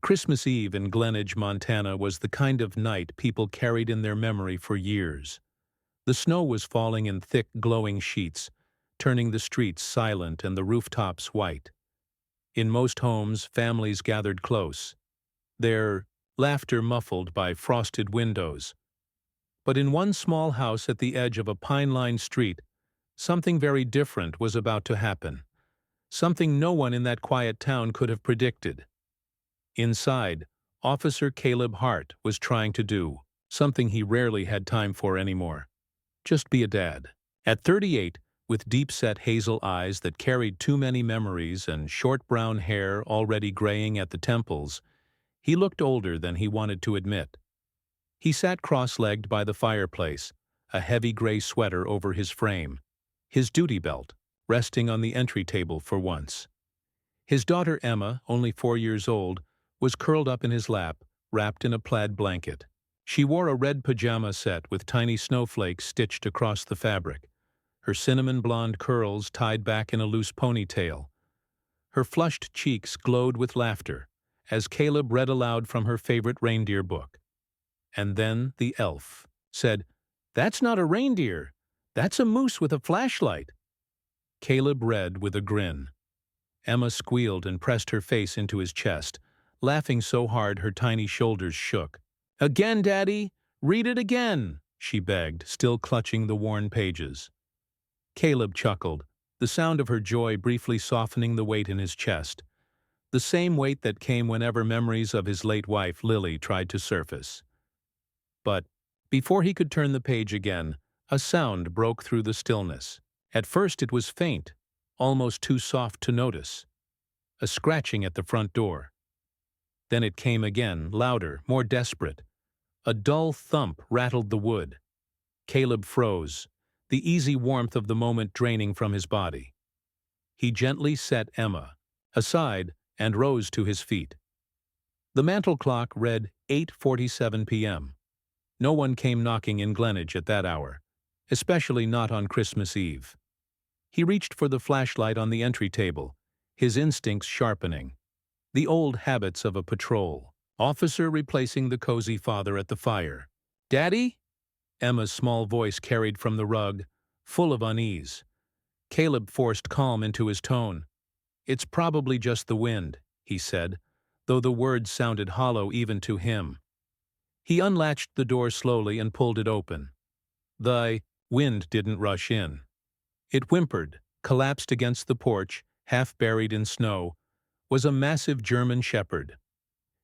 Christmas Eve in Glenridge, Montana was the kind of night people carried in their memory for years. The snow was falling in thick, glowing sheets, turning the streets silent and the rooftops white. In most homes, families gathered close, their laughter muffled by frosted windows. But in one small house at the edge of a pine-lined street, something very different was about to happen, something no one in that quiet town could have predicted. Inside, Officer Caleb Hart was trying to do something he rarely had time for anymore. Just be a dad. At 38, with deep-set hazel eyes that carried too many memories and short brown hair already graying at the temples, he looked older than he wanted to admit. He sat cross-legged by the fireplace, a heavy gray sweater over his frame, his duty belt resting on the entry table for once. His daughter Emma, only 4 years old, was curled up in his lap, wrapped in a plaid blanket. She wore a red pajama set with tiny snowflakes stitched across the fabric, her cinnamon blonde curls tied back in a loose ponytail. Her flushed cheeks glowed with laughter as Caleb read aloud from her favorite reindeer book. And then the elf said, "That's not a reindeer. That's a moose with a flashlight." Caleb read with a grin. Emma squealed and pressed her face into his chest, laughing so hard her tiny shoulders shook. "Again, Daddy! Read it again!" she begged, still clutching the worn pages. Caleb chuckled, the sound of her joy briefly softening the weight in his chest, the same weight that came whenever memories of his late wife, Lily, tried to surface. But before he could turn the page again, a sound broke through the stillness. At first it was faint, almost too soft to notice. A scratching at the front door. Then it came again, louder, more desperate. A dull thump rattled the wood. Caleb froze, the easy warmth of the moment draining from his body. He gently set Emma aside and rose to his feet. The mantel clock read 8:47 p.m. No one came knocking in Glenridge at that hour, especially not on Christmas Eve. He reached for the flashlight on the entry table, his instincts sharpening. The old habits of a patrol officer replacing the cozy father at the fire. "Daddy?" Emma's small voice carried from the rug, full of unease. Caleb forced calm into his tone. "It's probably just the wind," he said, though the words sounded hollow even to him. He unlatched the door slowly and pulled it open. The wind didn't rush in. It whimpered, collapsed against the porch, half buried in snow, was a massive German shepherd.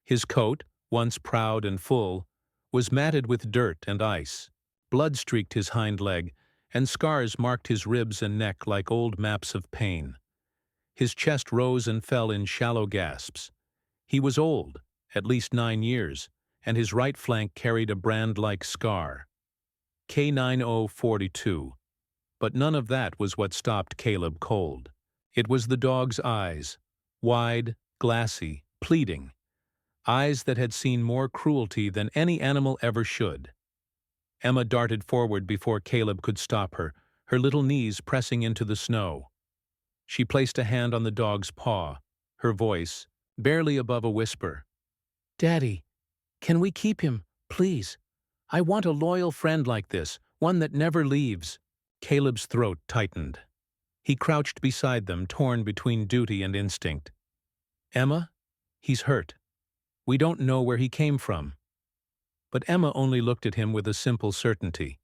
His coat, once proud and full, was matted with dirt and ice. Blood streaked his hind leg, and scars marked his ribs and neck like old maps of pain. His chest rose and fell in shallow gasps. He was old, at least 9 years, and his right flank carried a brand-like scar. K9042. But none of that was what stopped Caleb cold. It was the dog's eyes, wide, glassy, pleading. Eyes that had seen more cruelty than any animal ever should. Emma darted forward before Caleb could stop her, her little knees pressing into the snow. She placed a hand on the dog's paw, her voice, barely above a whisper. "Daddy, can we keep him, please? I want a loyal friend like this, one that never leaves." Caleb's throat tightened. He crouched beside them, torn between duty and instinct. "Emma, he's hurt. We don't know where he came from." But Emma only looked at him with a simple certainty.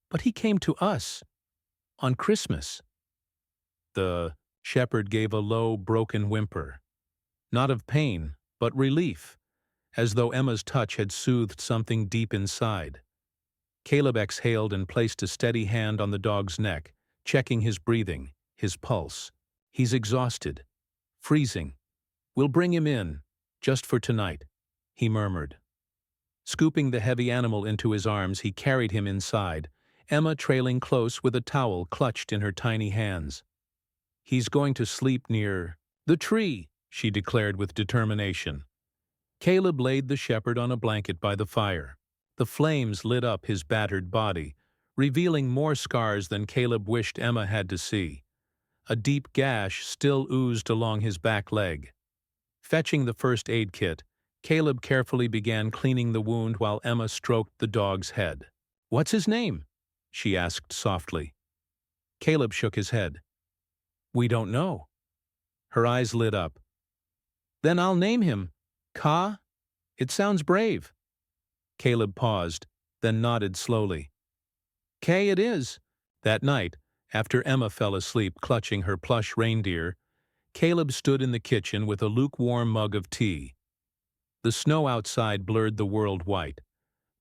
"But he came to us. On Christmas." The shepherd gave a low, broken whimper. Not of pain, but relief, as though Emma's touch had soothed something deep inside. Caleb exhaled and placed a steady hand on the dog's neck, checking his breathing, his pulse. "He's exhausted. Freezing. We'll bring him in, just for tonight," he murmured. Scooping the heavy animal into his arms, he carried him inside, Emma trailing close with a towel clutched in her tiny hands. "He's going to sleep near the tree," she declared with determination. Caleb laid the shepherd on a blanket by the fire. The flames lit up his battered body, revealing more scars than Caleb wished Emma had to see. A deep gash still oozed along his back leg. Fetching the first aid kit, Caleb carefully began cleaning the wound while Emma stroked the dog's head. "What's his name?" she asked softly. Caleb shook his head. "We don't know." Her eyes lit up. "Then I'll name him Ka. It sounds brave." Caleb paused, then nodded slowly. "K it is." That night, after Emma fell asleep clutching her plush reindeer, Caleb stood in the kitchen with a lukewarm mug of tea. The snow outside blurred the world white,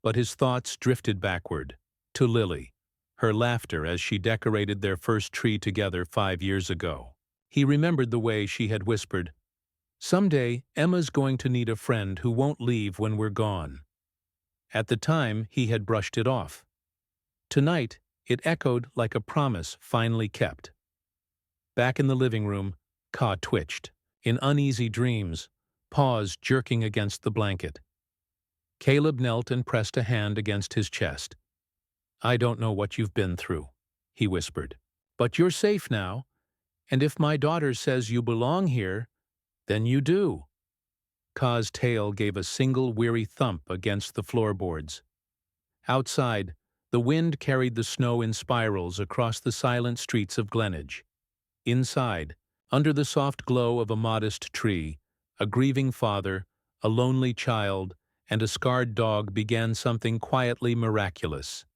but his thoughts drifted backward, to Lily, her laughter as she decorated their first tree together 5 years ago. He remembered the way she had whispered, "Someday, Emma's going to need a friend who won't leave when we're gone." At the time, he had brushed it off. Tonight, it echoed like a promise finally kept. Back in the living room, Ka twitched, in uneasy dreams, paws jerking against the blanket. Caleb knelt and pressed a hand against his chest. "I don't know what you've been through," he whispered. "But you're safe now, and if my daughter says you belong here, then you do." Ka's tail gave a single weary thump against the floorboards. Outside, the wind carried the snow in spirals across the silent streets of Glenage. Inside, under the soft glow of a modest tree, a grieving father, a lonely child, and a scarred dog began something quietly miraculous.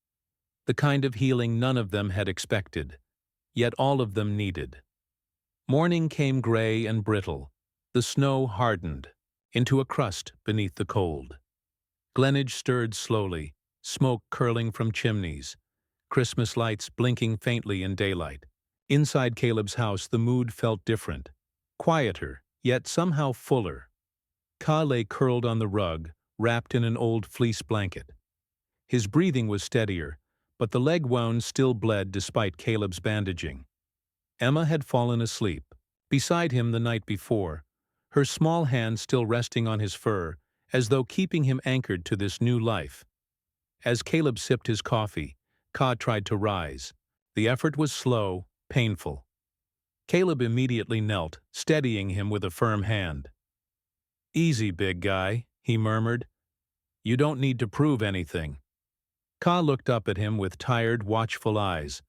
The kind of healing none of them had expected, yet all of them needed. Morning came gray and brittle. The snow hardened into a crust beneath the cold. Glenage stirred slowly, smoke curling from chimneys, Christmas lights blinking faintly in daylight. Inside Caleb's house, the mood felt different, quieter, yet somehow fuller. Ka lay curled on the rug, wrapped in an old fleece blanket. His breathing was steadier, but the leg wound still bled despite Caleb's bandaging. Emma had fallen asleep, beside him the night before, her small hand still resting on his fur, as though keeping him anchored to this new life. As Caleb sipped his coffee, Ka tried to rise. The effort was slow, painful. Caleb immediately knelt, steadying him with a firm hand. "Easy, big guy," he murmured. "You don't need to prove anything." Ka looked up at him with tired, watchful eyes,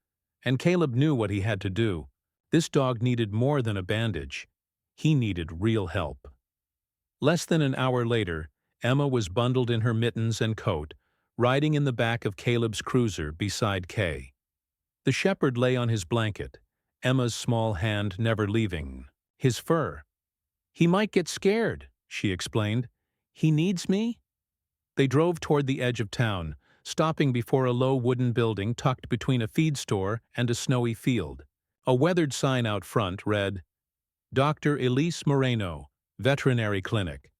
and Caleb knew what he had to do. This dog needed more than a bandage. He needed real help. Less than an hour later, Emma was bundled in her mittens and coat, riding in the back of Caleb's cruiser beside Kay. The shepherd lay on his blanket, Emma's small hand never leaving his fur. "He might get scared," she explained. "He needs me." They drove toward the edge of town, stopping before a low wooden building tucked between a feed store and a snowy field. A weathered sign out front read, "Dr. Elise Moreno, Veterinary Clinic."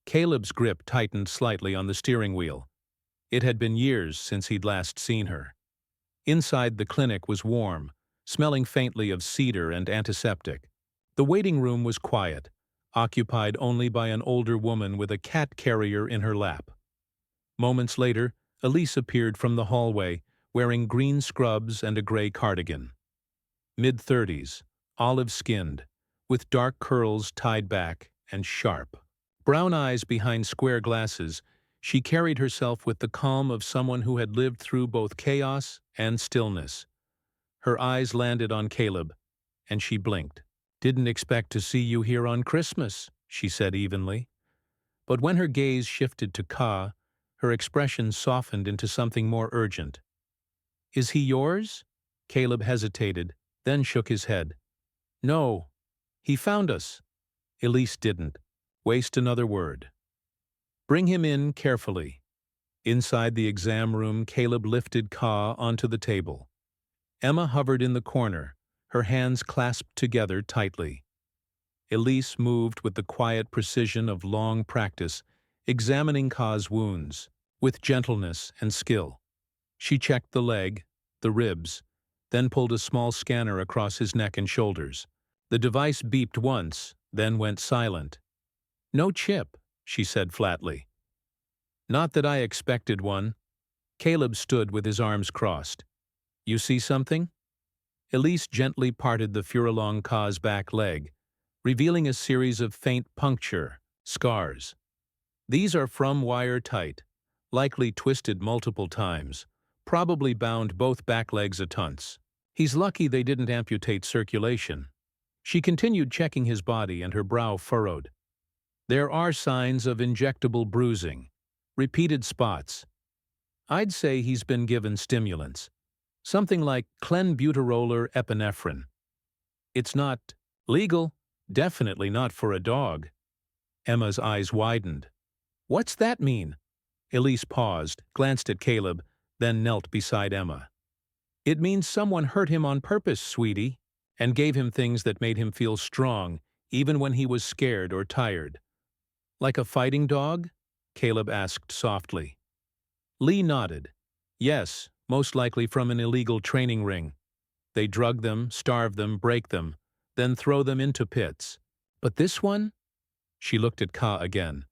Caleb's grip tightened slightly on the steering wheel. It had been years since he'd last seen her. Inside, the clinic was warm, smelling faintly of cedar and antiseptic. The waiting room was quiet, occupied only by an older woman with a cat carrier in her lap. Moments later, Elise appeared from the hallway, wearing green scrubs and a gray cardigan. Mid-30s, olive-skinned, with dark curls tied back and sharp. Brown eyes behind square glasses, she carried herself with the calm of someone who had lived through both chaos and stillness. Her eyes landed on Caleb, and she blinked. "Didn't expect to see you here on Christmas," she said evenly. But when her gaze shifted to Ka, her expression softened into something more urgent. "Is he yours?" Caleb hesitated, then shook his head. "No. He found us." Elise didn't waste another word. "Bring him in carefully." Inside the exam room, Caleb lifted Ka onto the table. Emma hovered in the corner, her hands clasped together tightly. Elise moved with the quiet precision of long practice, examining Ka's wounds, with gentleness and skill. She checked the leg, the ribs, then pulled a small scanner across his neck and shoulders. The device beeped once, then went silent. "No chip," she said flatly. "Not that I expected one." Caleb stood with his arms crossed. "You see something?" Elise gently parted the furlong Ka's back leg, revealing a series of faint puncture scars. These are from wire tight, likely twisted multiple times, probably bound both back legs a tunce. He's lucky they didn't amputate circulation. She continued checking his body and her brow furrowed. There are signs of injectable bruising, repeated spots. I'd say he's been given stimulants, something like clenbuterol or epinephrine. It's not legal, definitely not for a dog. Emma's eyes widened. What's that mean? Elise paused, glanced at Caleb, then knelt beside Emma. It means someone hurt him on purpose, sweetie, and gave him things that made him feel strong, even when he was scared or tired. Like a fighting dog? Caleb asked softly. Lee nodded. Yes, most likely from an illegal training ring. They drug them, starve them, break them, then throw them into pits. But this one? She looked at Ka again.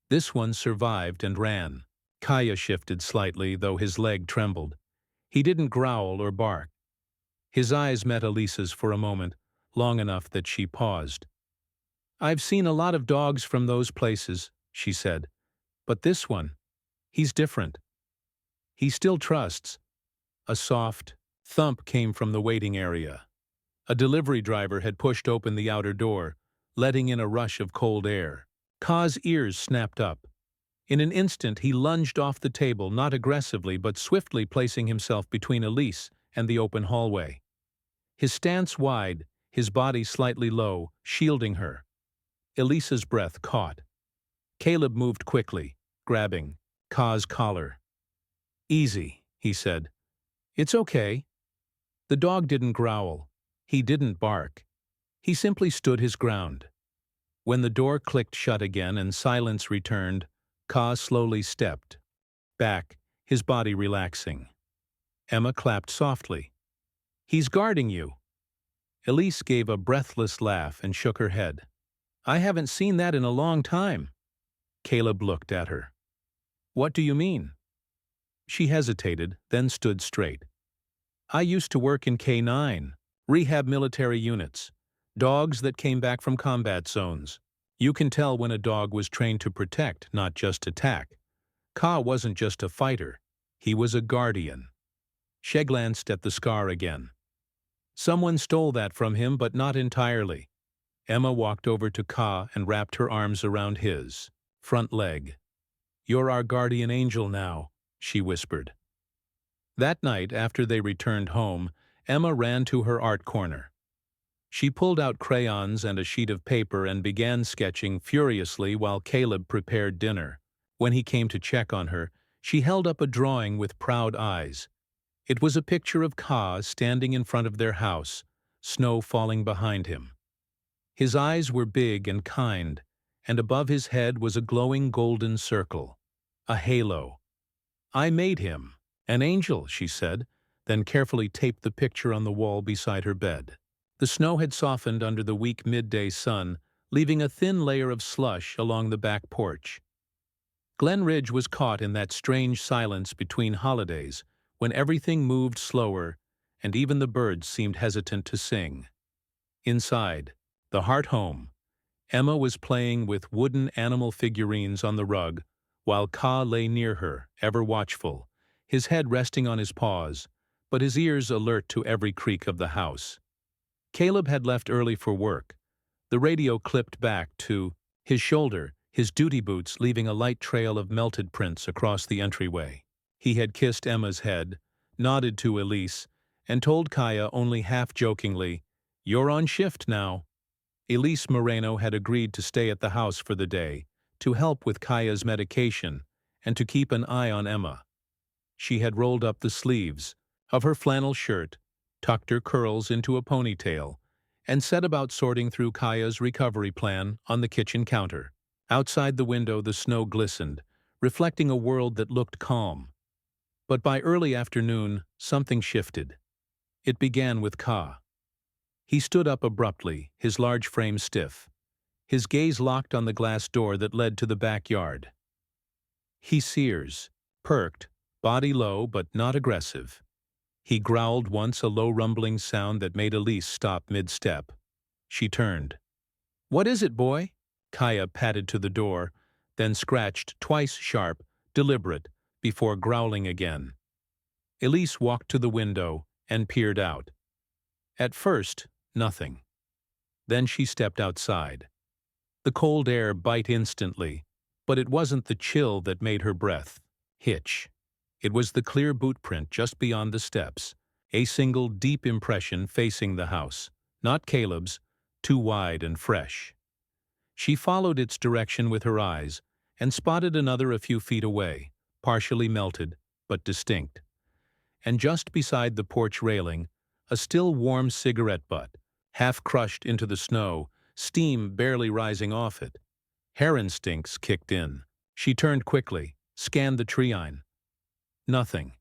This one survived and ran. Kaya shifted slightly, though his leg trembled. He didn't growl or bark. His eyes met Elisa's for a moment, long enough that she paused. I've seen a lot of dogs from those places, she said. But this one, he's different. He still trusts. A soft thump came from the waiting area. A delivery driver had pushed open the outer door, letting in a rush of cold air. Ka's ears snapped up. In an instant, he lunged off the table, not aggressively but swiftly placing himself between Elise and the open hallway. His stance wide, his body slightly low, shielding her. Elisa's breath caught. Caleb moved quickly, grabbing Ka's collar. Easy, he said. It's okay. The dog didn't growl. He didn't bark. He simply stood his ground. When the door clicked shut again and silence returned, Ka slowly stepped back, his body relaxing. Emma clapped softly. He's guarding you. Elise gave a breathless laugh and shook her head. I haven't seen that in a long time. Caleb looked at her. What do you mean? She hesitated, then stood straight. I used to work in K9, rehab military units, dogs that came back from combat zones. You can tell when a dog was trained to protect, not just attack. Ka wasn't just a fighter, he was a guardian. She glanced at the scar again. Someone stole that from him, but not entirely. Emma walked over to Ka and wrapped her arms around his front leg. You're our guardian angel now, she whispered. That night, after they returned home, Emma ran to her art corner. She pulled out crayons and a sheet of paper and began sketching furiously while Caleb prepared dinner. When he came to check on her, she held up a drawing with proud eyes. It was a picture of Ka standing in front of their house, snow falling behind him. His eyes were big and kind, and above his head was a glowing golden circle, a halo. I made him. An angel, she said, then carefully taped the picture on the wall beside her bed. The snow had softened under the weak midday sun, leaving a thin layer of slush along the back porch. Glen Ridge was caught in that strange silence between holidays, when everything moved slower and even the birds seemed hesitant to sing. Inside, the heart home, Emma was playing with wooden animal figurines on the rug, while Ka lay near her, ever watchful, his head resting on his paws, but his ears alert to every creak of the house. Caleb had left early for work. The radio clipped back to his shoulder, his duty boots leaving a light trail of melted prints across the entryway. He had kissed Emma's head, nodded to Elise, and told Kaya only half-jokingly, "You're on shift now." Elise Moreno had agreed to stay at the house for the day, to help with Kaya's medication, and to keep an eye on Emma. She had rolled up the sleeves of her flannel shirt, tucked her curls into a ponytail, and set about sorting through Kaya's recovery plan on the kitchen counter. Outside the window the snow glistened, reflecting a world that looked calm. But by early afternoon, something shifted. It began with Ka. He stood up abruptly, his large frame stiff. His gaze locked on the glass door that led to the backyard. He sears, perked, body low but not aggressive. He growled once, a low rumbling sound that made Elise stop mid-step. She turned. "What is it, boy?" Kaya padded to the door, then scratched twice sharp, deliberate, before growling again. Elise walked to the window and peered out. At first, nothing. Then she stepped outside. The cold air bite instantly, but it wasn't the chill that made her breath hitch. It was the clear boot print just beyond the steps, a single deep impression facing the house, not Caleb's, too wide and fresh. She followed its direction with her eyes and spotted another a few feet away, partially melted, but distinct. And just beside the porch railing, a still warm cigarette butt, half crushed into the snow, steam barely rising off it. Hair instincts kicked in. She turned quickly, scanned the tree-line. Nothing.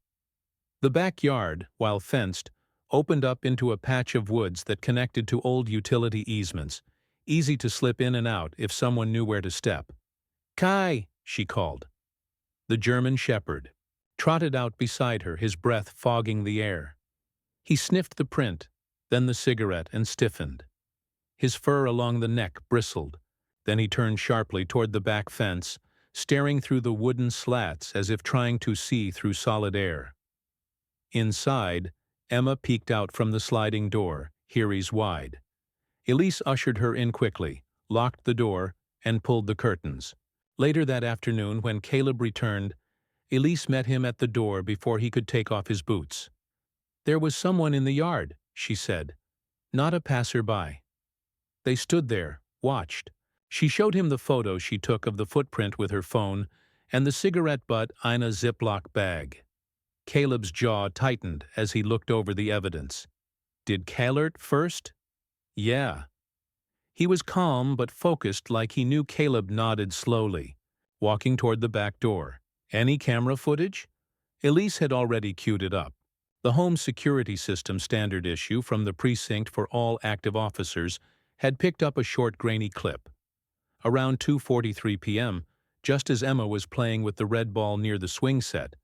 The backyard, while fenced, opened up into a patch of woods that connected to old utility easements, easy to slip in and out if someone knew where to step. "Kai!" she called. The German shepherd trotted out beside her, his breath fogging the air. He sniffed the print, then the cigarette, and stiffened. His fur along the neck bristled. Then he turned sharply toward the back fence, staring through the wooden slats as if trying to see through solid air. Inside, Emma peeked out from the sliding door, Heary's wide. Elise ushered her in quickly, locked the door, and pulled the curtains. Later that afternoon, when Caleb returned, Elise met him at the door before he could take off his boots. "There was someone in the yard," she said, "not a passerby." They stood there, watched. She showed him the photo she took of the footprint with her phone and the cigarette butt in a Ziploc bag. Caleb's jaw tightened as he looked over the evidence. Did Calert first? Yeah. He was calm but focused, like he knew. Caleb nodded slowly, walking toward the back door. Any camera footage? Elise had already queued it up. The home security system standard issue from the precinct for all active officers had picked up a short, grainy clip. Around 2:43 p.m., just as Emma was playing with the red ball near the swing set,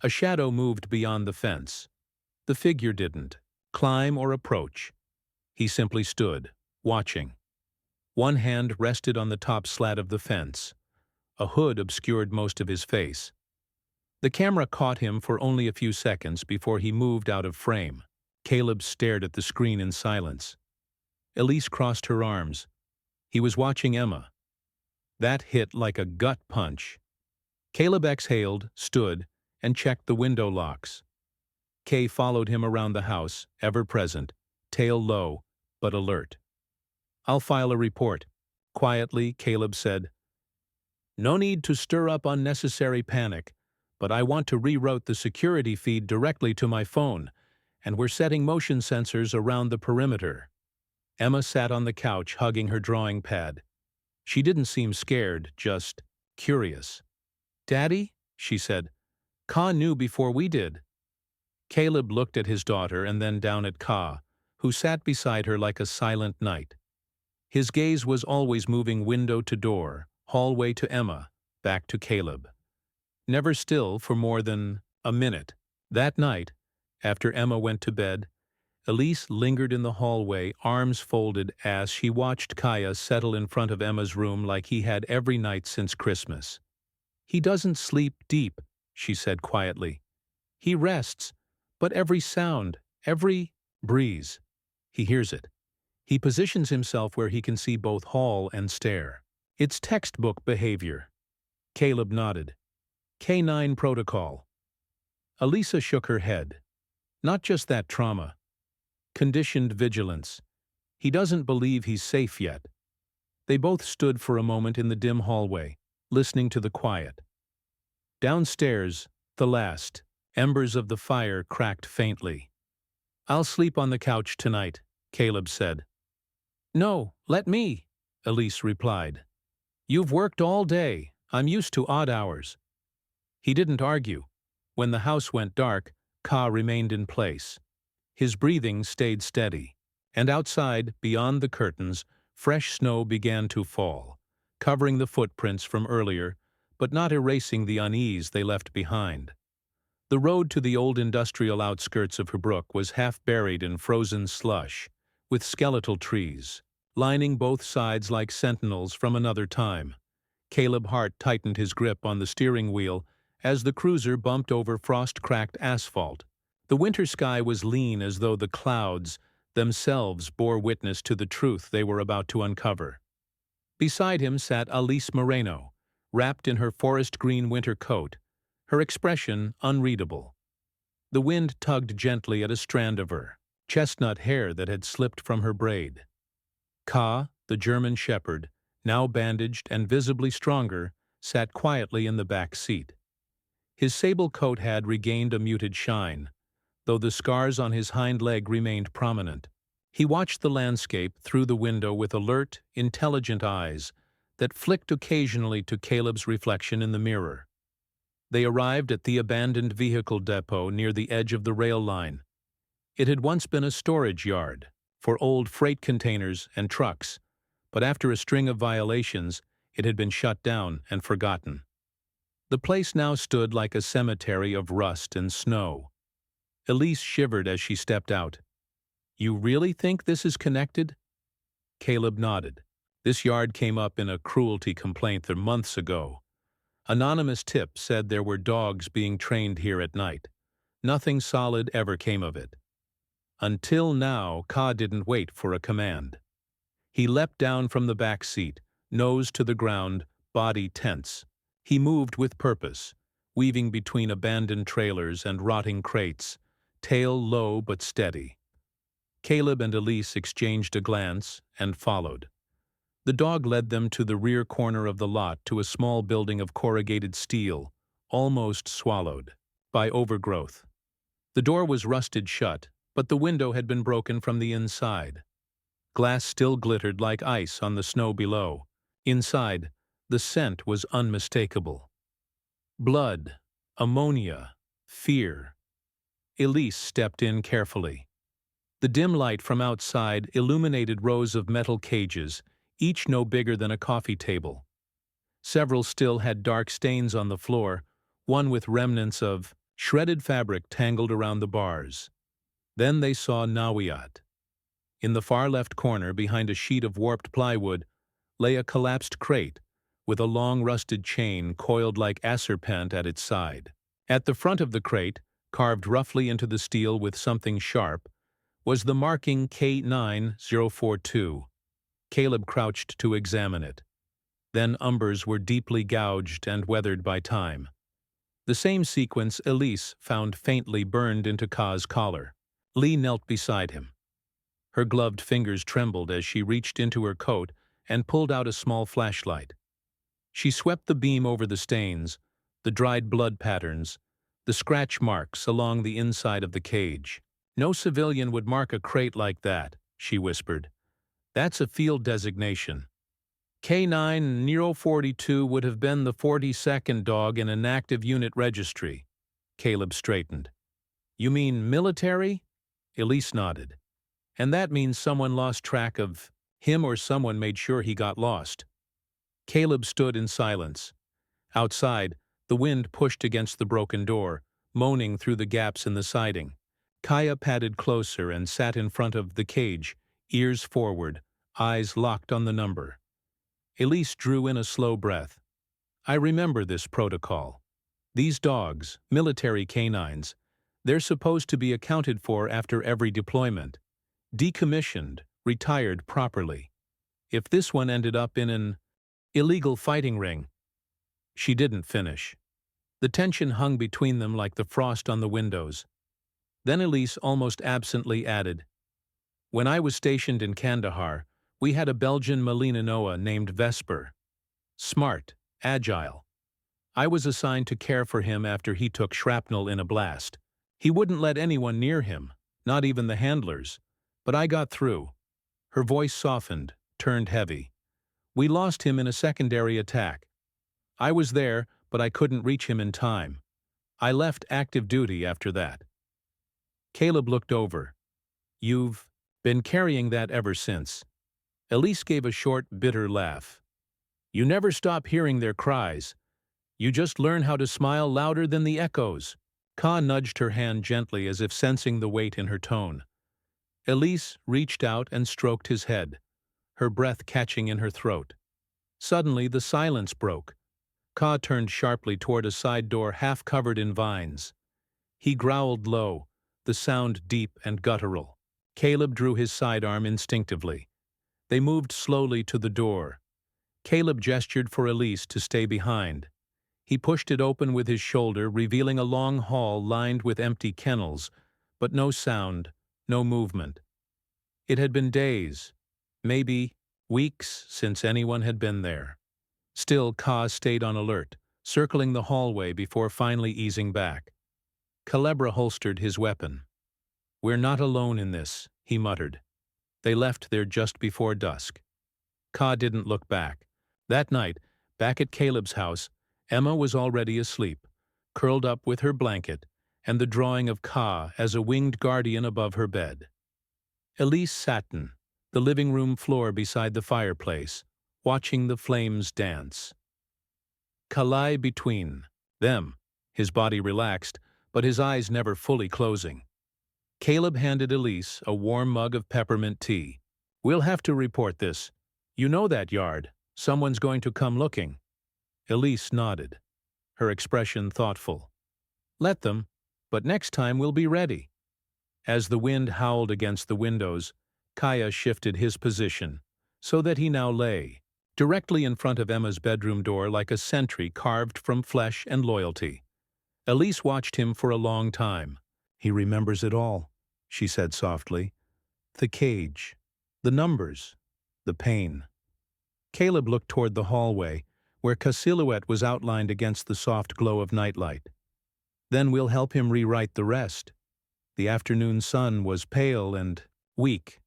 a shadow moved beyond the fence. The figure didn't climb or approach. He simply stood, watching. One hand rested on the top slat of the fence. A hood obscured most of his face. The camera caught him for only a few seconds before he moved out of frame. Caleb stared at the screen in silence. Elise crossed her arms. He was watching Emma. That hit like a gut punch. Caleb exhaled, stood, and checked the window locks. Kay followed him around the house, ever present, tail low, but alert. "I'll file a report." Quietly, Caleb said, "No need to stir up unnecessary panic, but I want to reroute the security feed directly to my phone, and we're setting motion sensors around the perimeter." Emma sat on the couch, hugging her drawing pad. She didn't seem scared, just curious. "Daddy," she said, "Ka knew before we did." Caleb looked at his daughter and then down at Ka, who sat beside her like a silent knight. His gaze was always moving window to door, hallway to Emma, back to Caleb. Never still for more than a minute. That night, after Emma went to bed, Elise lingered in the hallway, arms folded, as she watched Kaya settle in front of Emma's room like he had every night since Christmas. "He doesn't sleep deep," she said quietly. "He rests, but every sound, every breeze, he hears it. He positions himself where he can see both hall and stair. It's textbook behavior." Caleb nodded. "K9 protocol." Elisa shook her head. "Not just that trauma. Conditioned vigilance. He doesn't believe he's safe yet." They both stood for a moment in the dim hallway, listening to the quiet. Downstairs, the last embers of the fire cracked faintly. "I'll sleep on the couch tonight," Caleb said. "No, let me," Elise replied. "You've worked all day. I'm used to odd hours." He didn't argue. When the house went dark, Ka remained in place. His breathing stayed steady, and outside, beyond the curtains, fresh snow began to fall, covering the footprints from earlier, but not erasing the unease they left behind. The road to the old industrial outskirts of Herbrook was half buried in frozen slush, with skeletal trees, lining both sides like sentinels from another time. Caleb's heart tightened his grip on the steering wheel as the cruiser bumped over frost-cracked asphalt. The winter sky was lean as though the clouds themselves bore witness to the truth they were about to uncover. Beside him sat Elise Moreno, wrapped in her forest-green winter coat, her expression unreadable. The wind tugged gently at a strand of her chestnut hair that had slipped from her braid. Ka, the German shepherd, now bandaged and visibly stronger, sat quietly in the back seat. His sable coat had regained a muted shine, though the scars on his hind leg remained prominent. He watched the landscape through the window with alert, intelligent eyes that flicked occasionally to Caleb's reflection in the mirror. They arrived at the abandoned vehicle depot near the edge of the rail line. It had once been a storage yard for old freight containers and trucks, but after a string of violations, it had been shut down and forgotten. The place now stood like a cemetery of rust and snow. Elise shivered as she stepped out. "You really think this is connected?" Caleb nodded. "This yard came up in a cruelty complaint there months ago. Anonymous tip said there were dogs being trained here at night. Nothing solid ever came of it. Until now, Ka didn't wait for a command. He leapt down from the back seat, nose to the ground, body tense. He moved with purpose, weaving between abandoned trailers and rotting crates, tail low but steady. Caleb and Elise exchanged a glance and followed. The dog led them to the rear corner of the lot to a small building of corrugated steel, almost swallowed by overgrowth. The door was rusted shut, but the window had been broken from the inside. Glass still glittered like ice on the snow below. Inside, the scent was unmistakable. Blood, ammonia, fear. Elise stepped in carefully. The dim light from outside illuminated rows of metal cages, each no bigger than a coffee table. Several still had dark stains on the floor, one with remnants of shredded fabric tangled around the bars. Then they saw Nawiat. In the far left corner, behind a sheet of warped plywood, lay a collapsed crate with a long rusted chain coiled like a serpent at its side. At the front of the crate, carved roughly into the steel with something sharp, was the marking K9042. Caleb crouched to examine it. Then umbers were deeply gouged and weathered by time. The same sequence Elise found faintly burned into Ka's collar. Lee knelt beside him. Her gloved fingers trembled as she reached into her coat and pulled out a small flashlight. She swept the beam over the stains, the dried blood patterns, the scratch marks along the inside of the cage. "No civilian would mark a crate like that," she whispered. "That's a field designation. K9042 would have been the 42nd dog in an active unit registry." Caleb straightened. "You mean military?" Elise nodded. "And that means someone lost track of him or someone made sure he got lost." Caleb stood in silence. Outside, the wind pushed against the broken door, moaning through the gaps in the siding. Kaya padded closer and sat in front of the cage, ears forward, eyes locked on the number. Elise drew in a slow breath. "I remember this protocol. These dogs, military canines, they're supposed to be accounted for after every deployment, decommissioned, retired properly. If this one ended up in an illegal fighting ring..." She didn't finish. The tension hung between them like the frost on the windows. Then Elise almost absently added, "When I was stationed in Kandahar, we had a Belgian Malinois named Vesper. Smart, agile. I was assigned to care for him after he took shrapnel in a blast. He wouldn't let anyone near him, not even the handlers. But I got through." Her voice softened, turned heavy. "We lost him in a secondary attack. I was there, but I couldn't reach him in time. I left active duty after that." Caleb looked over. "You've been carrying that ever since." Elise gave a short, bitter laugh. "You never stop hearing their cries. You just learn how to smile louder than the echoes." Ka nudged her hand gently as if sensing the weight in her tone. Elise reached out and stroked his head, her breath catching in her throat. Suddenly, the silence broke. Ka turned sharply toward a side door half covered in vines. He growled low, the sound deep and guttural. Caleb drew his sidearm instinctively. They moved slowly to the door. Caleb gestured for Elise to stay behind. He pushed it open with his shoulder, revealing a long hall lined with empty kennels, but no sound, no movement. It had been days, maybe weeks, since anyone had been there. Still, Ka stayed on alert, circling the hallway before finally easing back. Calebra holstered his weapon. "We're not alone in this," he muttered. They left there just before dusk. Ka didn't look back. That night, back at Caleb's house, Emma was already asleep, curled up with her blanket and the drawing of Ka as a winged guardian above her bed. Elise sat on the living room floor beside the fireplace, watching the flames dance. Ka lay between them, his body relaxed, but his eyes never fully closing. Caleb handed Elise a warm mug of peppermint tea. "We'll have to report this. You know that yard. Someone's going to come looking." Elise nodded, her expression thoughtful. "Let them, but next time we'll be ready." As the wind howled against the windows, Kaya shifted his position, so that he now lay, directly in front of Emma's bedroom door like a sentry carved from flesh and loyalty. Elise watched him for a long time. "He remembers it all," she said softly. "The cage, the numbers, the pain." Caleb looked toward the hallway, where Ka's silhouette was outlined against the soft glow of nightlight. "Then we'll help him rewrite the rest." The afternoon sun was pale and weak,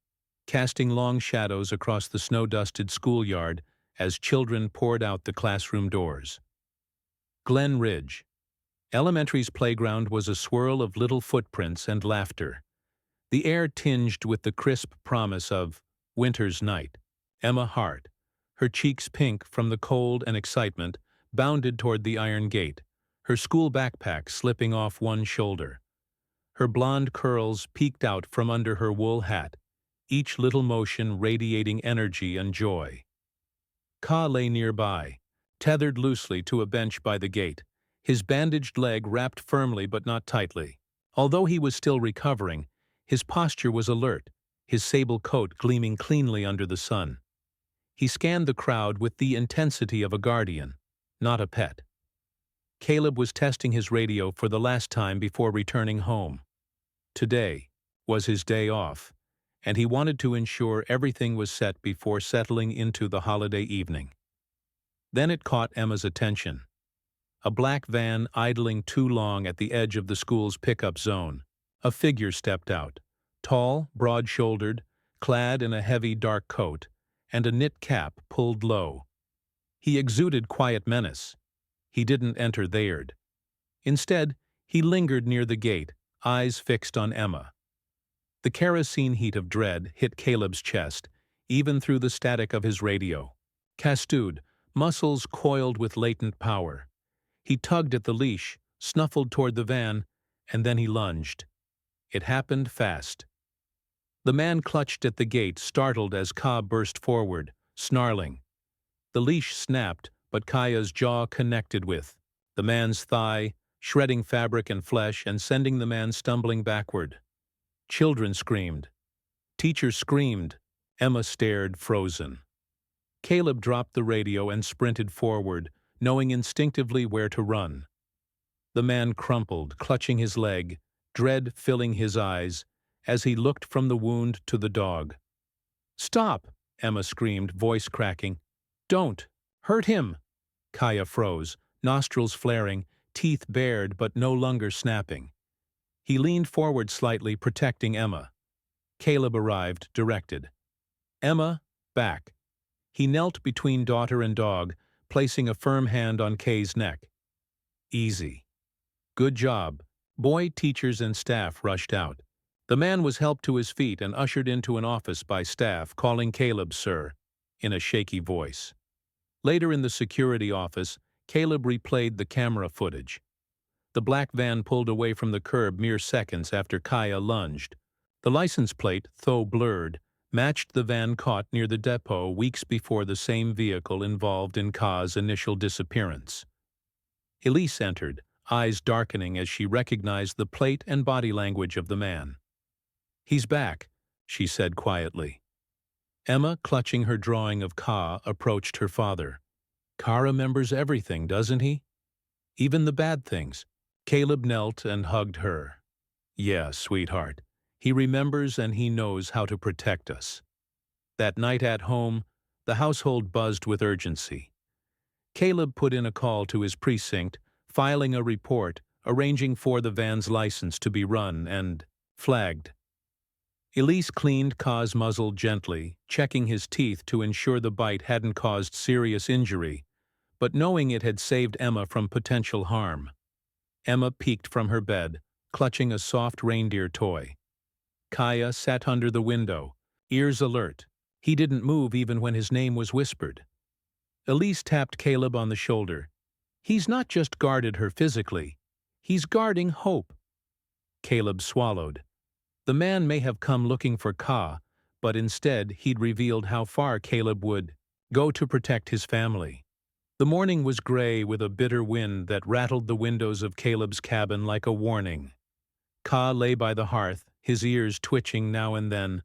casting long shadows across the snow-dusted schoolyard as children poured out the classroom doors. Glen Ridge. Elementary's playground was a swirl of little footprints and laughter, the air tinged with the crisp promise of winter's night. Emma Hart, her cheeks pink from the cold and excitement, bounded toward the iron gate, her school backpack slipping off one shoulder. Her blonde curls peeked out from under her wool hat, each little motion radiating energy and joy. Ka lay nearby, tethered loosely to a bench by the gate, his bandaged leg wrapped firmly but not tightly. Although he was still recovering, his posture was alert, his sable coat gleaming cleanly under the sun. He scanned the crowd with the intensity of a guardian, not a pet. Caleb was testing his radio for the last time before returning home. Today was his day off, and he wanted to ensure everything was set before settling into the holiday evening. Then it caught Emma's attention. A black van idling too long at the edge of the school's pickup zone. A figure stepped out, tall, broad-shouldered, clad in a heavy dark coat, and a knit cap pulled low. He exuded quiet menace. He didn't enter there. Instead, he lingered near the gate, eyes fixed on Emma. The kerosene heat of dread hit Caleb's chest, even through the static of his radio. Castood, muscles coiled with latent power. He tugged at the leash, snuffled toward the van, and then he lunged. It happened fast. The man clutched at the gate, startled as Ka burst forward, snarling. The leash snapped, but Kaya's jaw connected with the man's thigh, shredding fabric and flesh and sending the man stumbling backward. Children screamed. Teachers screamed. Emma stared, frozen. Caleb dropped the radio and sprinted forward, knowing instinctively where to run. The man crumpled, clutching his leg, dread filling his eyes, as he looked from the wound to the dog. "Stop!" Emma screamed, voice cracking. "Don't! Hurt him!" Kaya froze, nostrils flaring, teeth bared but no longer snapping. He leaned forward slightly, protecting Emma. Caleb arrived, directed. "Emma, back." He knelt between daughter and dog, placing a firm hand on Kay's neck. "Easy." "Good job." Boy, teachers, and staff rushed out. The man was helped to his feet and ushered into an office by staff, calling Caleb sir, in a shaky voice. Later in the security office, Caleb replayed the camera footage. The black van pulled away from the curb mere seconds after Kaya lunged. The license plate, though blurred, matched the van caught near the depot weeks before the same vehicle involved in Ka's initial disappearance. Elise entered, eyes darkening as she recognized the plate and body language of the man. "He's back," she said quietly. Emma, clutching her drawing of Ka, approached her father. "Ka remembers everything, doesn't he? Even the bad things." Caleb knelt and hugged her. "Yeah, sweetheart. He remembers and he knows how to protect us." That night at home, the household buzzed with urgency. Caleb put in a call to his precinct, filing a report, arranging for the van's license to be run and flagged. Elise cleaned Ka's muzzle gently, checking his teeth to ensure the bite hadn't caused serious injury, but knowing it had saved Emma from potential harm. Emma peeked from her bed, clutching a soft reindeer toy. Kaya sat under the window, ears alert. He didn't move even when his name was whispered. Elise tapped Caleb on the shoulder. "He's not just guarded her physically. He's guarding hope." Caleb swallowed. The man may have come looking for Ka, but instead he'd revealed how far Caleb would go to protect his family. The morning was gray with a bitter wind that rattled the windows of Caleb's cabin like a warning. Ka lay by the hearth, his ears twitching now and then,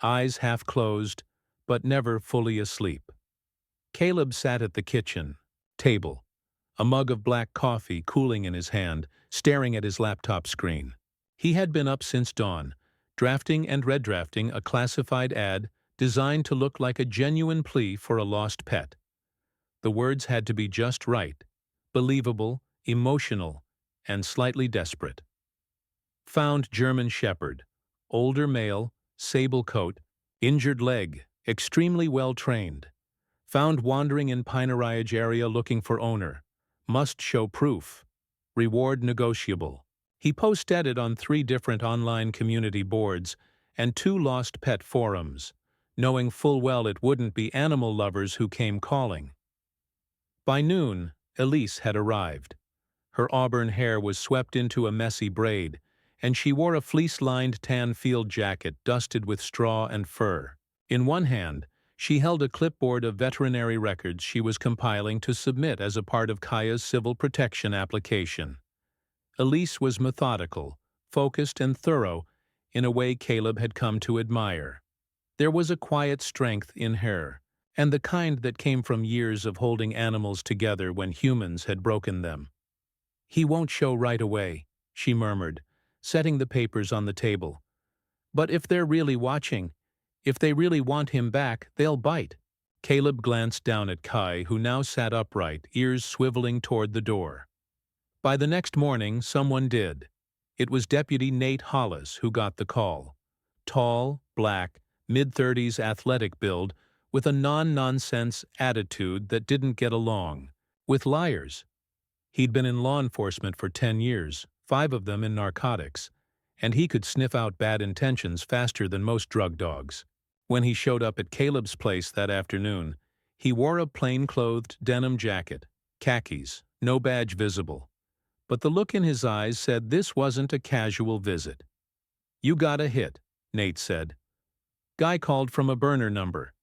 eyes half closed, but never fully asleep. Caleb sat at the kitchen table, a mug of black coffee cooling in his hand, staring at his laptop screen. He had been up since dawn, drafting and redrafting a classified ad designed to look like a genuine plea for a lost pet. The words had to be just right, believable, emotional, and slightly desperate. Found German Shepherd, older male, sable coat, injured leg, extremely well trained. Found wandering in Pineridge area looking for owner. Must show proof. Reward negotiable. He posted it on 3 different online community boards and 2 lost pet forums, knowing full well it wouldn't be animal lovers who came calling. By noon, Elise had arrived. Her auburn hair was swept into a messy braid, and she wore a fleece-lined tan field jacket dusted with straw and fur. In one hand, she held a clipboard of veterinary records she was compiling to submit as a part of Kaya's civil protection application. Elise was methodical, focused and thorough in a way Caleb had come to admire. There was a quiet strength in her, and the kind that came from years of holding animals together when humans had broken them. "He won't show right away," she murmured, setting the papers on the table. "But if they're really watching, if they really want him back, they'll bite." Caleb glanced down at Kai, who now sat upright, ears swiveling toward the door. By the next morning, someone did. It was Deputy Nate Hollis who got the call. Tall, black, mid-30s athletic build, with a non-nonsense attitude that didn't get along with liars. He'd been in law enforcement for 10 years, 5 of them in narcotics, and he could sniff out bad intentions faster than most drug dogs. When he showed up at Caleb's place that afternoon, he wore a plain-clothed denim jacket, khakis, no badge visible. But the look in his eyes said this wasn't a casual visit. "You got a hit," Nate said. "Guy called from a burner number.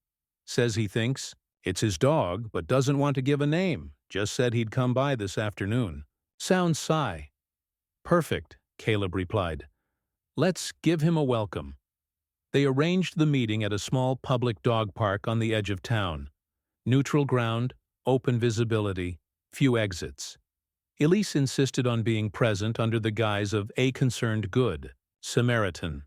Says he thinks it's his dog, but doesn't want to give a name. Just said he'd come by this afternoon." "Sounds sigh." "Perfect," Caleb replied. "Let's give him a welcome." They arranged the meeting at a small public dog park on the edge of town. Neutral ground, open visibility, few exits. Elise insisted on being present under the guise of a concerned good Samaritan.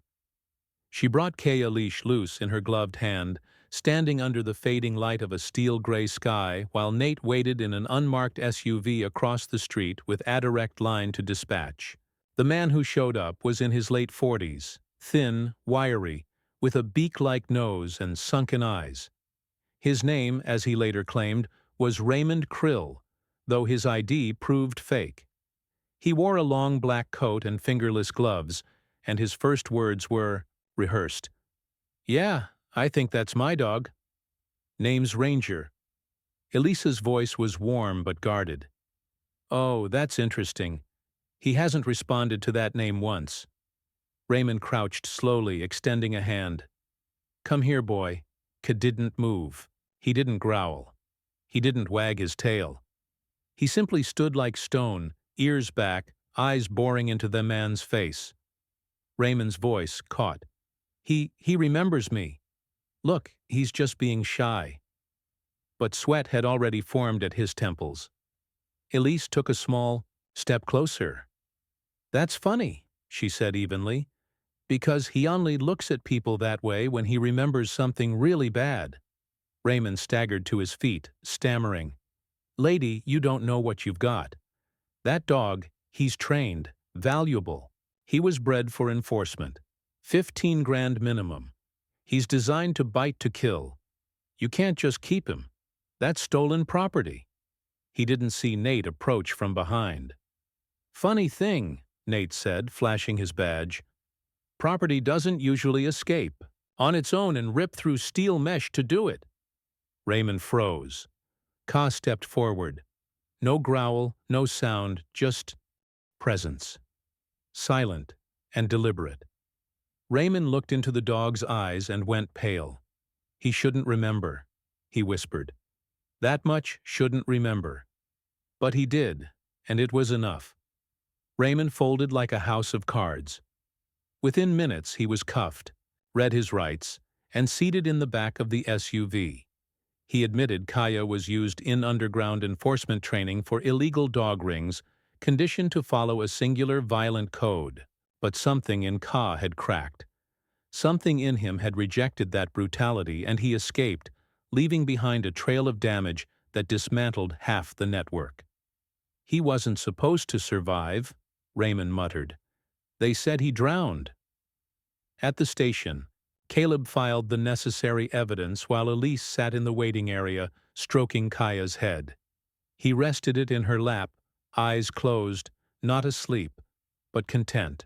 She brought Kay a leash loose in her gloved hand, standing under the fading light of a steel-gray sky while Nate waited in an unmarked SUV across the street with a direct line to dispatch. The man who showed up was in his late 40s, thin, wiry, with a beak-like nose and sunken eyes. His name, as he later claimed, was Raymond Krill, though his ID proved fake. He wore a long black coat and fingerless gloves, and his first words were, rehearsed, "Yeah, I think that's my dog. Name's Ranger." Elisa's voice was warm but guarded. "Oh, that's interesting. He hasn't responded to that name once." Raymond crouched slowly, extending a hand. "Come here, boy." Ka didn't move. He didn't growl. He didn't wag his tail. He simply stood like stone, ears back, eyes boring into the man's face. Raymond's voice caught. He remembers me. Look, he's just being shy." But sweat had already formed at his temples. Elise took a small step closer. "That's funny," she said evenly, "because he only looks at people that way when he remembers something really bad." Raymond staggered to his feet, stammering, "Lady, you don't know what you've got. That dog, he's trained, valuable. He was bred for enforcement. 15 grand minimum. He's designed to bite to kill. You can't just keep him. That's stolen property." He didn't see Nate approach from behind. "Funny thing," Nate said, flashing his badge. "Property doesn't usually escape on its own and rip through steel mesh to do it." Raymond froze. Ka stepped forward. No growl, no sound, just presence. Silent and deliberate. Raymond looked into the dog's eyes and went pale. "He shouldn't remember," he whispered. "That much shouldn't remember." But he did, and it was enough. Raymond folded like a house of cards. Within minutes he was cuffed, read his rights, and seated in the back of the SUV. He admitted Kaya was used in underground enforcement training for illegal dog rings, conditioned to follow a singular violent code. But something in Ka had cracked. Something in him had rejected that brutality, and he escaped, leaving behind a trail of damage that dismantled half the network. "He wasn't supposed to survive," Raymond muttered. "They said he drowned." At the station, Caleb filed the necessary evidence while Elise sat in the waiting area, stroking Kaya's head. He rested it in her lap, eyes closed, not asleep, but content.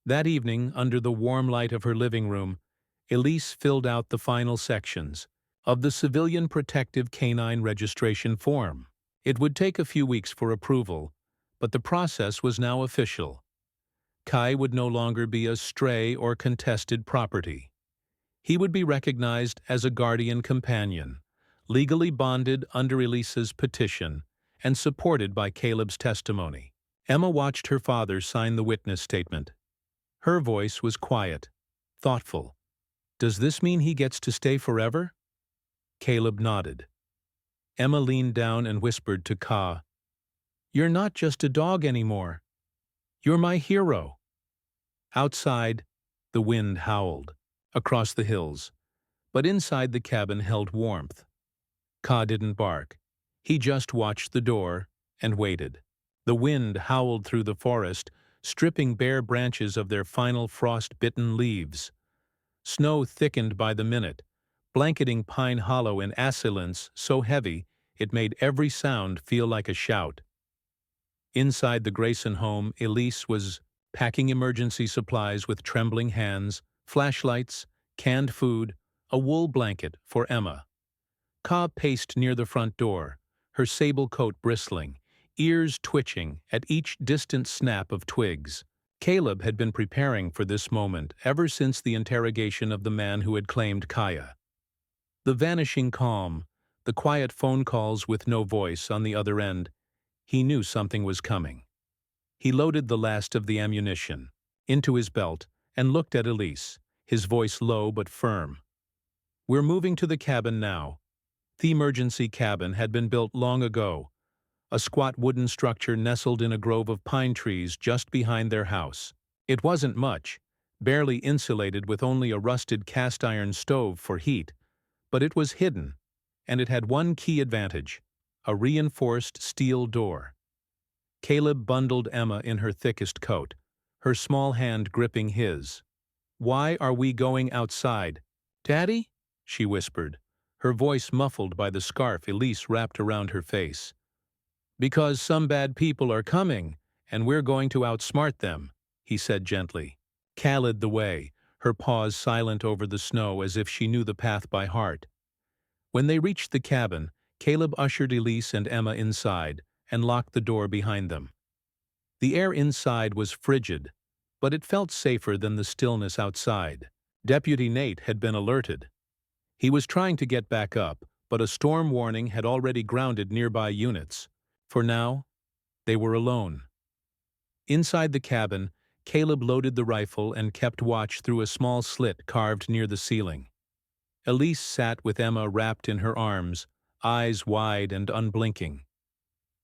That evening, under the warm light of her living room, Elise filled out the final sections of the Civilian Protective Canine Registration Form. It would take a few weeks for approval, but the process was now official. Kai would no longer be a stray or contested property. He would be recognized as a guardian companion, legally bonded under Elise's petition, and supported by Caleb's testimony. Emma watched her father sign the witness statement. Her voice was quiet, thoughtful. "Does this mean he gets to stay forever?" Caleb nodded. Emma leaned down and whispered to Ka, "You're not just a dog anymore. You're my hero." Outside, the wind howled across the hills, but inside the cabin held warmth. Ka didn't bark. He just watched the door and waited. The wind howled through the forest, stripping bare branches of their final frost-bitten leaves. Snow thickened by the minute, blanketing Pine Hollow in assailants so heavy it made every sound feel like a shout. Inside the Grayson home, Elise was packing emergency supplies with trembling hands, flashlights, canned food, a wool blanket for Emma. Ka paced near the front door, her sable coat bristling, ears twitching at each distant snap of twigs. Caleb had been preparing for this moment ever since the interrogation of the man who had claimed Kaya. The vanishing calm, the quiet phone calls with no voice on the other end, he knew something was coming. He loaded the last of the ammunition into his belt and looked at Elise, his voice low but firm. "We're moving to the cabin now." The emergency cabin had been built long ago, a squat wooden structure nestled in a grove of pine trees just behind their house. It wasn't much, barely insulated with only a rusted cast-iron stove for heat, but it was hidden, and it had one key advantage: a reinforced steel door. Caleb bundled Emma in her thickest coat, her small hand gripping his. "Why are we going outside?" "Daddy?" she whispered, her voice muffled by the scarf Elise wrapped around her face. "Because some bad people are coming, and we're going to outsmart them," he said gently. Ka led the way, her paws silent over the snow as if she knew the path by heart. When they reached the cabin, Caleb ushered Elise and Emma inside and locked the door behind them. The air inside was frigid, but it felt safer than the stillness outside. Deputy Nate had been alerted. He was trying to get back up, but a storm warning had already grounded nearby units. For now, they were alone. Inside the cabin, Caleb loaded the rifle and kept watch through a small slit carved near the ceiling. Elise sat with Emma wrapped in her arms, eyes wide and unblinking.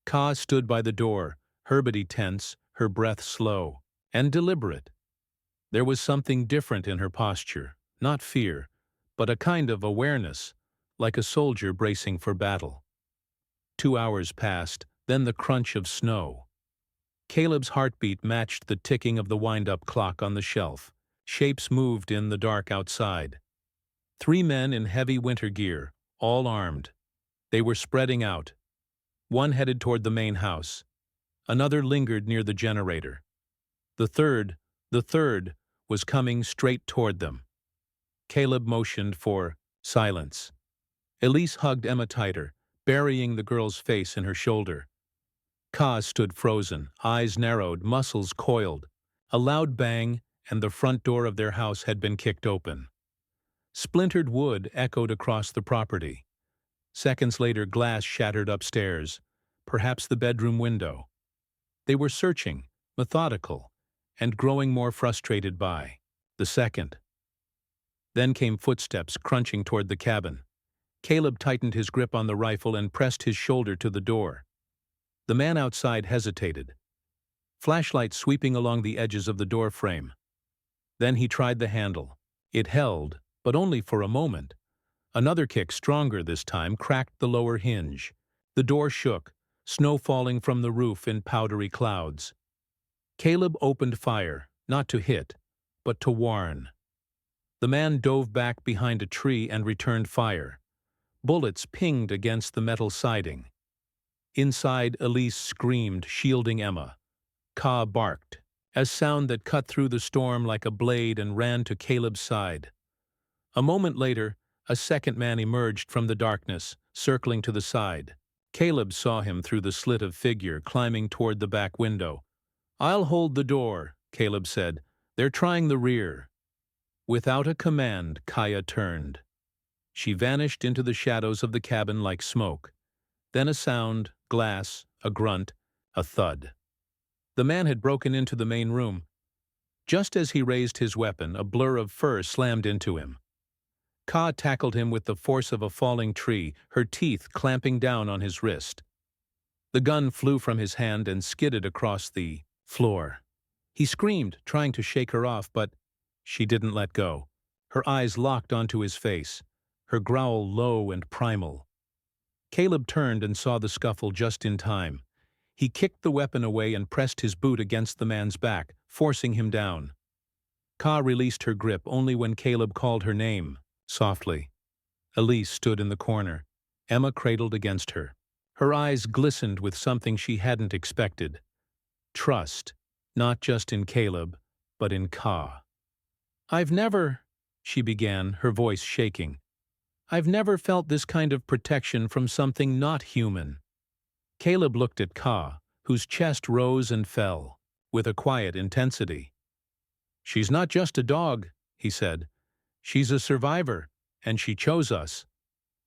Ka stood by the door, her body tense, her breath slow and deliberate. There was something different in her posture, not fear, but a kind of awareness, like a soldier bracing for battle. 2 hours passed, then the crunch of snow. Caleb's heartbeat matched the ticking of the wind-up clock on the shelf. Shapes moved in the dark outside. 3 men in heavy winter gear, all armed. They were spreading out. One headed toward the main house. Another lingered near the generator. The third, was coming straight toward them. Caleb motioned for silence. Elise hugged Emma tighter, burying the girl's face in her shoulder. Ka stood frozen, eyes narrowed, muscles coiled. A loud bang, and the front door of their house had been kicked open. Splintered wood echoed across the property. Seconds later, glass shattered upstairs, perhaps the bedroom window. They were searching, methodical, and growing more frustrated by the second. Then came footsteps crunching toward the cabin. Caleb tightened his grip on the rifle and pressed his shoulder to the door. The man outside hesitated, flashlight sweeping along the edges of the door frame. Then he tried the handle. It held, but only for a moment. Another kick, stronger this time, cracked the lower hinge. The door shook, snow falling from the roof in powdery clouds. Caleb opened fire, not to hit, but to warn. The man dove back behind a tree and returned fire. Bullets pinged against the metal siding. Inside, Elise screamed, shielding Emma. Ka barked, a sound that cut through the storm like a blade, and ran to Caleb's side. A moment later, a second man emerged from the darkness, circling to the side. Caleb saw him through the slit of figure climbing toward the back window. "I'll hold the door," Caleb said. "They're trying the rear." Without a command, Kaya turned. She vanished into the shadows of the cabin like smoke. Then a sound, glass, a grunt, a thud. The man had broken into the main room. Just as he raised his weapon, a blur of fur slammed into him. Ka tackled him with the force of a falling tree, her teeth clamping down on his wrist. The gun flew from his hand and skidded across the floor. He screamed, trying to shake her off, but she didn't let go. Her eyes locked onto his face, her growl low and primal. Caleb turned and saw the scuffle just in time. He kicked the weapon away and pressed his boot against the man's back, forcing him down. Ka released her grip only when Caleb called her name, softly. Elise stood in the corner, Emma cradled against her. Her eyes glistened with something she hadn't expected. Trust, not just in Caleb, but in Ka. "I've never," she began, her voice shaking. "I've never felt this kind of protection from something not human." Caleb looked at Ka, whose chest rose and fell, with a quiet intensity. "She's not just a dog," he said. "She's a survivor, and she chose us."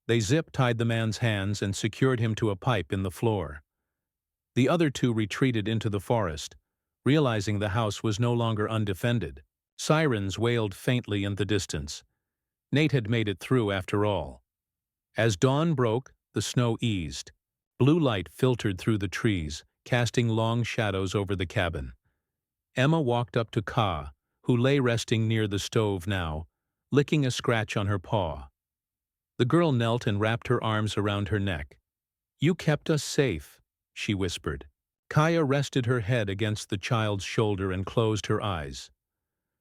They zip-tied the man's hands and secured him to a pipe in the floor. The other 2 retreated into the forest, realizing the house was no longer undefended. Sirens wailed faintly in the distance. Nate had made it through after all. As dawn broke, the snow eased. Blue light filtered through the trees, casting long shadows over the cabin. Emma walked up to Ka, who lay resting near the stove now, licking a scratch on her paw. The girl knelt and wrapped her arms around her neck. "You kept us safe," she whispered. Kaya rested her head against the child's shoulder and closed her eyes.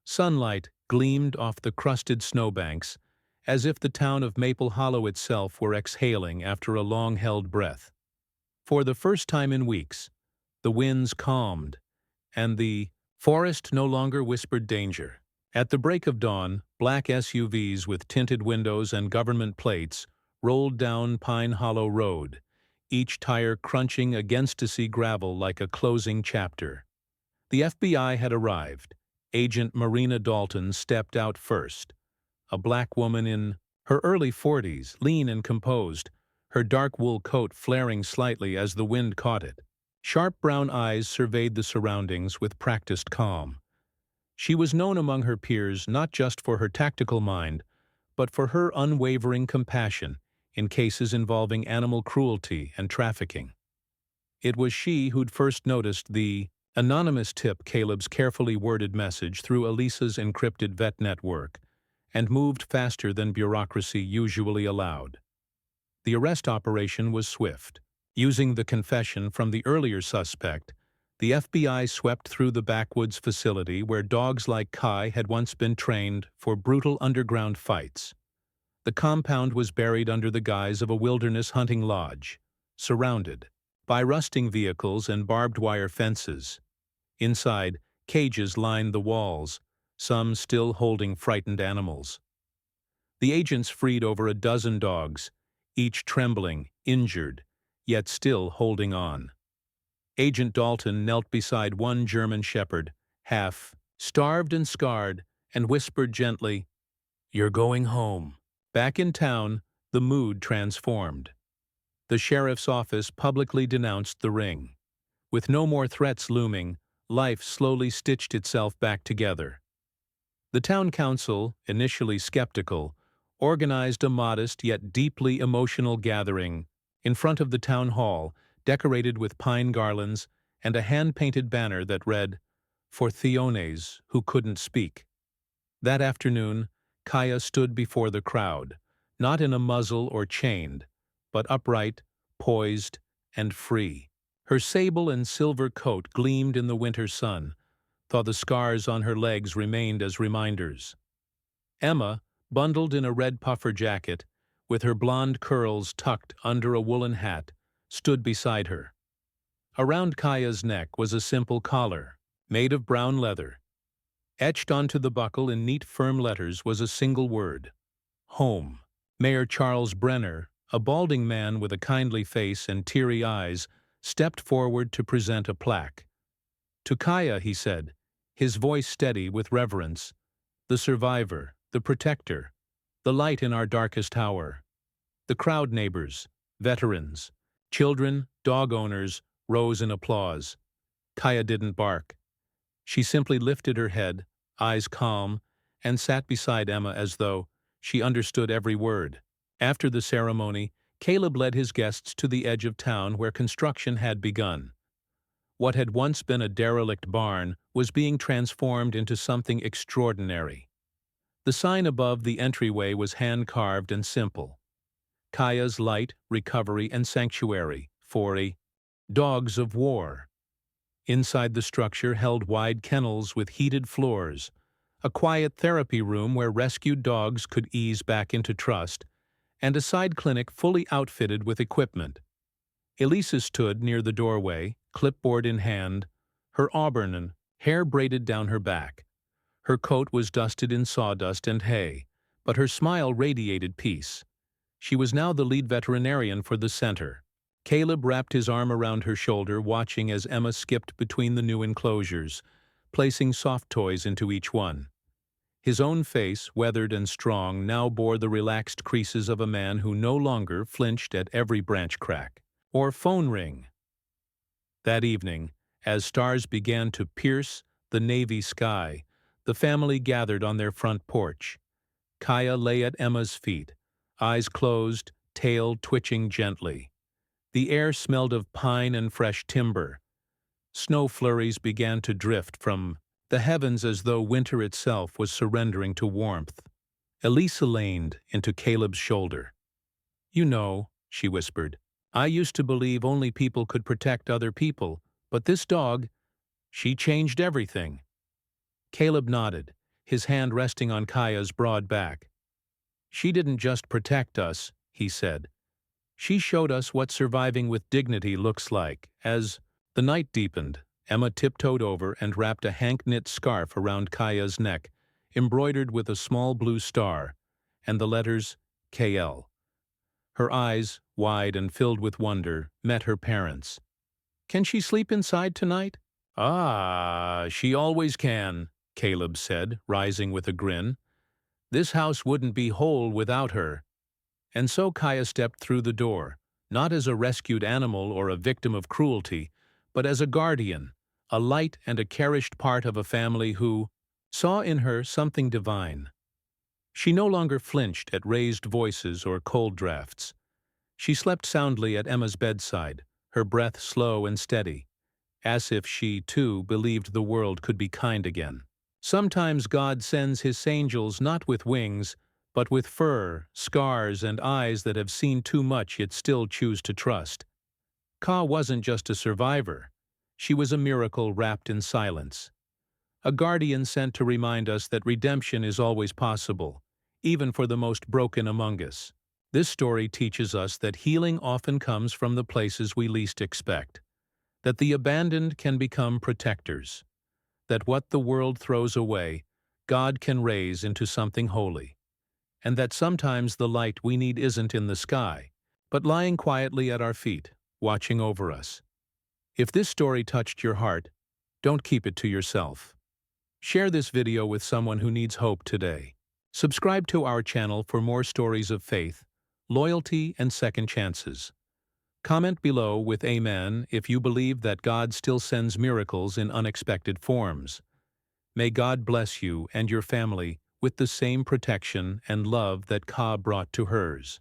Sunlight gleamed off the crusted snowbanks, as if the town of Maple Hollow itself were exhaling after a long-held breath. For the first time in weeks, the winds calmed, and the forest no longer whispered danger. At the break of dawn, black SUVs with tinted windows and government plates rolled down Pine Hollow Road, each tire crunching against to-see gravel like a closing chapter. The FBI had arrived. Agent Marina Dalton stepped out first, a black woman in her early 40s, lean and composed, her dark wool coat flaring slightly as the wind caught it. Sharp brown eyes surveyed the surroundings with practiced calm. She was known among her peers not just for her tactical mind, but for her unwavering compassion in cases involving animal cruelty and trafficking. It was she who'd first noticed the anonymous tip Caleb's carefully worded message through Elisa's encrypted vet network, and moved faster than bureaucracy usually allowed. The arrest operation was swift. Using the confession from the earlier suspect, the FBI swept through the backwoods facility where dogs like Kai had once been trained for brutal underground fights. The compound was buried under the guise of a wilderness hunting lodge, surrounded by rusting vehicles and barbed wire fences. Inside, cages lined the walls, some still holding frightened animals. The agents freed over a dozen dogs, each trembling, injured, yet still holding on. Agent Dalton knelt beside one German shepherd, half starved and scarred, and whispered gently, "You're going home." Back in town, the mood transformed. The sheriff's office publicly denounced the ring. With no more threats looming, life slowly stitched itself back together. The town council, initially skeptical, organized a modest yet deeply emotional gathering in front of the town hall, decorated with pine garlands and a hand-painted banner that read, "For Theones who couldn't speak." That afternoon, Kaya stood before the crowd, not in a muzzle or chained, but upright, poised, and free. Her sable and silver coat gleamed in the winter sun, though the scars on her legs remained as reminders. Emma, bundled in a red puffer jacket, with her blonde curls tucked under a woolen hat, stood beside her. Around Kaya's neck was a simple collar, made of brown leather. Etched onto the buckle in neat, firm letters was a single word: home. Mayor Charles Brenner, a balding man with a kindly face and teary eyes, stepped forward to present a plaque. "To Kaya," he said, his voice steady with reverence, "the survivor, the protector, the light in our darkest hour." The crowd, neighbors, veterans, children, dog owners, rose in applause. Kaya didn't bark. She simply lifted her head, eyes calm, and sat beside Emma as though she understood every word. After the ceremony, Caleb led his guests to the edge of town where construction had begun. What had once been a derelict barn was being transformed into something extraordinary. The sign above the entryway was hand-carved and simple: Kaya's Light, Recovery, and Sanctuary for a Dogs of War. Inside the structure held wide kennels with heated floors, a quiet therapy room where rescued dogs could ease back into trust, and a side clinic fully outfitted with equipment. Elisa stood near the doorway, clipboard in hand, her auburn hair braided down her back. Her coat was dusted in sawdust and hay, but her smile radiated peace. She was now the lead veterinarian for the center. Caleb wrapped his arm around her shoulder, watching as Emma skipped between the new enclosures, placing soft toys into each one. His own face, weathered and strong, now bore the relaxed creases of a man who no longer flinched at every branch crack or phone ring. That evening, as stars began to pierce the navy sky, the family gathered on their front porch. Kaya lay at Emma's feet, eyes closed, tail twitching gently. The air smelled of pine and fresh timber. Snow flurries began to drift from the heavens as though winter itself was surrendering to warmth. Elisa leaned into Caleb's shoulder. "You know," she whispered, "I used to believe only people could protect other people, but this dog, she changed everything." Caleb nodded, his hand resting on Kaya's broad back. "She didn't just protect us," he said. "She showed us what surviving with dignity looks like." As the night deepened, Emma tiptoed over and wrapped a hank-knit scarf around Kaya's neck, embroidered with a small blue star, and the letters KL. Her eyes, wide and filled with wonder, met her parents'. "Can she sleep inside tonight?" "Ah, she always can," Caleb said, rising with a grin. This house wouldn't be whole without her. And so Kaya stepped through the door, not as a rescued animal or a victim of cruelty, but as a guardian, a light and a cherished part of a family who saw in her something divine. She no longer flinched at raised voices or cold drafts. She slept soundly at Emma's bedside, her breath slow and steady, as if she, too, believed the world could be kind again. Sometimes God sends his angels not with wings, but with fur, scars, and eyes that have seen too much yet still choose to trust. Ka wasn't just a survivor. She was a miracle wrapped in silence. A guardian sent to remind us that redemption is always possible, even for the most broken among us. This story teaches us that healing often comes from the places we least expect, that the abandoned can become protectors, that what the world throws away, God can raise into something holy, and that sometimes the light we need isn't in the sky, but lying quietly at our feet, watching over us. If this story touched your heart, don't keep it to yourself. Share this video with someone who needs hope today. Subscribe to our channel for more stories of faith, loyalty, and second chances. Comment below with Amen if you believe that God still sends miracles in unexpected forms. May God bless you and your family with the same protection and love that Ka brought to hers.